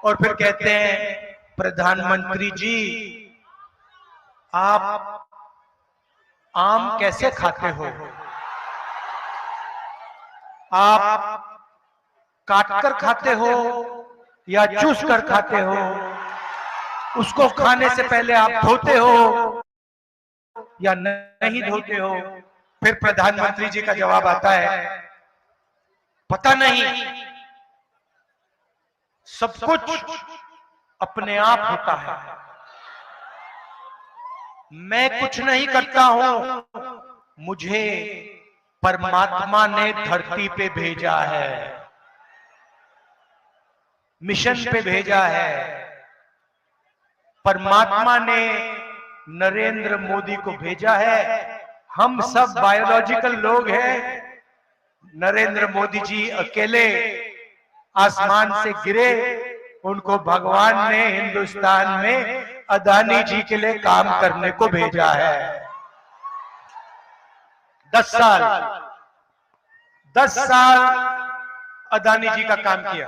और फिर कहते हैं प्रधानमंत्री जी आप आम कैसे खाते हो, आप काटकर खाते हो या चूस कर खाते हो, उसको खाने से पहले आप धोते हो या नहीं धोते हो। फिर प्रधानमंत्री जी का जवाब आता है पता नहीं, सब कुछ अपने आप होता है, मैं कुछ नहीं करता हूं, मुझे परमात्मा ने धरती पे भेजा है, मिशन पे भेजा है। परमात्मा ने नरेंद्र मोदी को भेजा है। हम सब बायोलॉजिकल लोग हैं। नरेंद्र मोदी जी अकेले आसमान से गिरे, उनको भगवान ने हिंदुस्तान में अदानी जी के लिए काम करने को भेजा है। 10 साल अदानी जी का काम किया।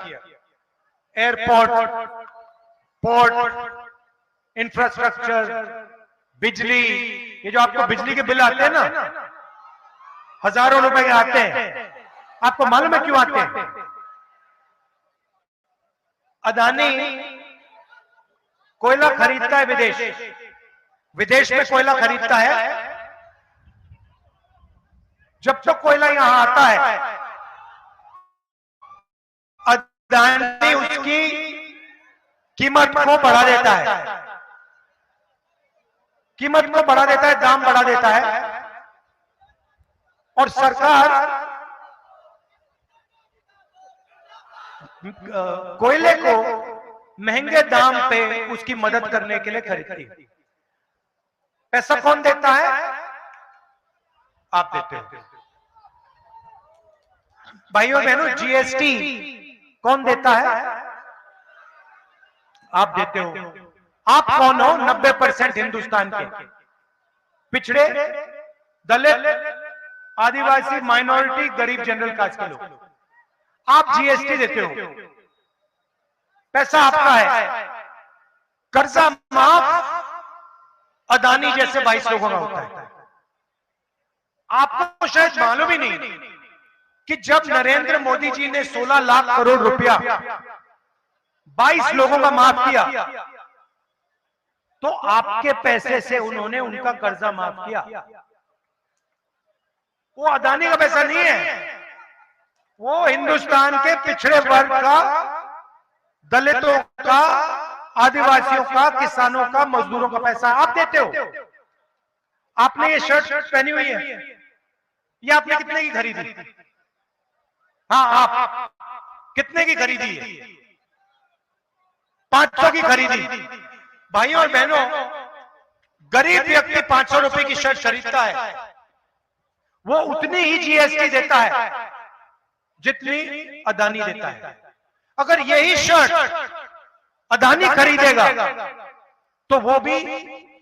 एयरपोर्ट, पोर्ट, इंफ्रास्ट्रक्चर, बिजली, ये जो आपको बिजली के बिल आते हैं ना, हजारों रुपए के आते हैं, आपको मालूम है क्यों आते हैं? अदानी कोयला खरीदता है विदेश में कोयला खरीदता है। जब तक कोयला यहां आता है अदानी उसकी कीमत को बढ़ा देता है, कीमत को बढ़ा देता है, दाम बढ़ा देता है, और सरकार कोयले को महंगे दाम पे उसकी मदद करने के लिए खरीदती है। पैसा कौन देता है? आप देते हो। भाइयों बहनों, जीएसटी कौन देता है? आप देते हो। आप कौन हो? 90% हिंदुस्तान के पिछड़े, दलित, आदिवासी, माइनॉरिटी, गरीब, जनरल कास्ट के लोग। आप जीएसटी देते हो, पैसा आपका है। कर्जा माफ अदानी जैसे 22 लोगों का होता है। आपको शायद मालूम ही नहीं कि जब नरेंद्र मोदी जी ने 16 लाख करोड़ रुपया 22 लोगों का माफ किया, तो आपके पैसे से उन्होंने उनका कर्जा माफ किया। वो अदानी का पैसा नहीं है, वो हिंदुस्तान के पिछड़े वर्ग का, दलितों का, आदिवासियों का, किसानों का, मजदूरों का पैसा आप देते हो। आपने ये शर्ट पहनी हुई है, ये आपने कितने की खरीदी? हाँ, आप कितने की खरीदी है? 500 की खरीदी। भाइयों और बहनों, गरीब व्यक्ति 500 रुपए की शर्ट खरीदता है, वो उतनी ही जीएसटी देता है जितनी अदानी देता है। अगर यही शर्ट अदानी खरीदेगा तो वो भी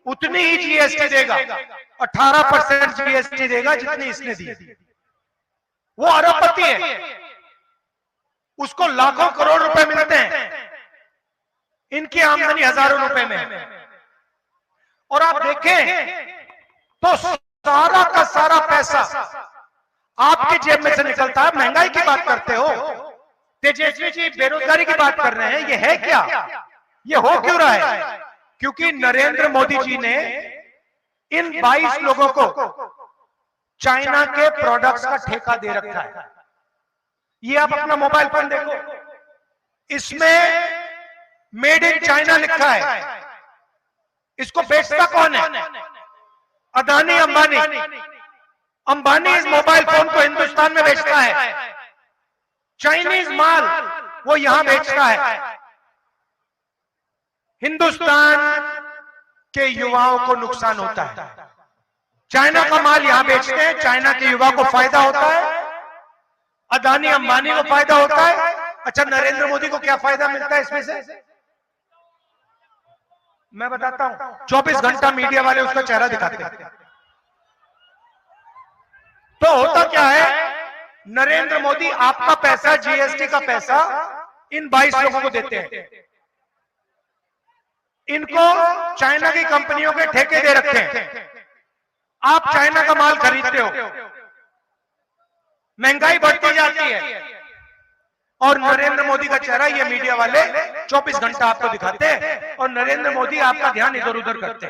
उतनी ही जीएसटी देगा, 18% जीएसटी देगा जितनी इसने दी। वो अरबपति है, उसको लाखों करोड़ रुपए मिलते हैं, इनकी आमदनी हजारों रुपए में। और आप देखें तो सारा का सारा पैसा आपके जेब में से निकलता है। महंगाई की बात करते हो, तेजस्वी जी बेरोजगारी की बात कर रहे हैं, ये है क्या? ये हो क्यों रहा है? क्योंकि नरेंद्र मोदी जी ने इन 22 लोगों को चाइना के प्रोडक्ट्स का ठेका दे रखा है। ये आप अपना मोबाइल फोन देखो, इसमें मेड इन चाइना लिखा है। इसको बेचता कौन है? अदानी, अंबानी। अंबानी इस मोबाइल फोन को हिंदुस्तान में बेचता है, चाइनीज माल वो यहां बेचता है। हिंदुस्तान के युवाओं को नुकसान होता है। चाइना का माल यहां बेचते हैं, चाइना के युवा को फायदा होता है, अदानी अंबानी को फायदा होता है। अच्छा, नरेंद्र मोदी को क्या फायदा मिलता है इसमें से? मैं बताता हूं। 24 घंटा मीडिया वाले उसका चेहरा दिखाते हैं। तो होता क्या है, नरेंद्र मोदी आपका पैसा, जीएसटी का पैसा इन 22 लोगों को देते हैं। इनको चाइना की कंपनियों के ठेके दे रखे हैं। आप चाइना का माल खरीदते हो, महंगाई बढ़ती जाती है, और नरेंद्र मोदी का चेहरा ये मीडिया वाले 24 घंटा आपको दिखाते हैं, और नरेंद्र मोदी आपका ध्यान इधर उधर करते हैं।